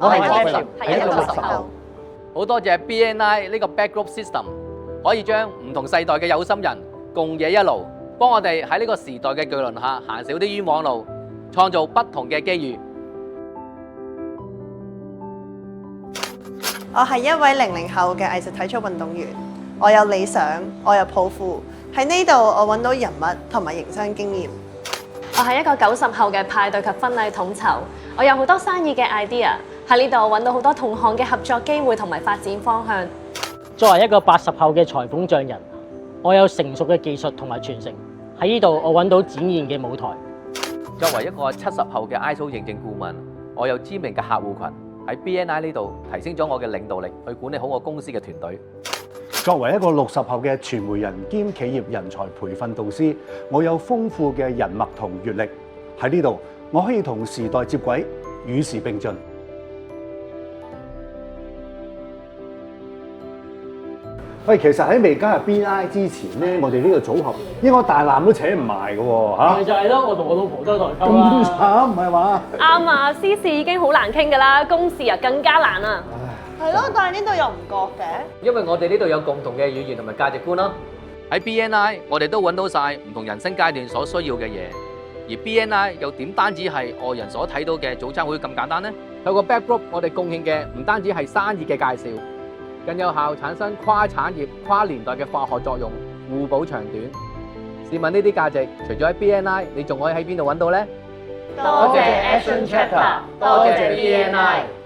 我係何佩林，係一個60後。好多謝 BNI 呢個 Back Group System， 可以將唔同世代嘅有心人共冶一爐，幫我哋喺呢個時代嘅巨輪下行少啲冤枉路，創造不同嘅機遇。我係一位00後嘅藝術體操運動員，我有理想，我有抱負，喺呢度我揾到人物同埋營商經驗。我係一個90後嘅派對及婚禮統籌，我有好多生意嘅 idea， 喺呢度我揾到好多同行嘅合作機會同埋發展方向。作為一個80後嘅裁縫匠人，我有成熟嘅技術同埋傳承，喺呢度我揾到展現嘅舞台。作為一個70後嘅 ISO 認證顧問，我有知名嘅客戶群，喺 BNI 呢度提升咗我嘅領導力，去管理好我公司嘅團隊。作為一個60後嘅傳媒人兼企業人才培訓導師，我有豐富嘅人脈同閱歷，喺呢度我可以同時代接軌，與時並進。喂，其實喺未加入 BNI 之前咧，我哋呢個組合應該大纜都扯唔埋嘅喎嚇。咪就係咯，我同我老婆都係代溝咁啦。慘唔係嘛？啱啊，私事已經好難傾㗎啦，公事啊更加難啊。係咯，但係呢度又唔覺嘅。因為我哋呢度有共同嘅語言同埋價值觀咯。喺 BNI， 我哋都揾到晒唔同人生階段所需要嘅嘢。而 BNI 又點單止係外人所睇到嘅早餐會咁簡單呢？透過 Back Group， 我哋貢獻嘅唔單止係生意嘅介紹，更有效產生跨產業、跨年代嘅化學作用，互補長短。試問呢啲價值，除咗喺 BNI， 你仲可以喺邊度揾到呢？多謝 Action Chapter，多謝 BNI。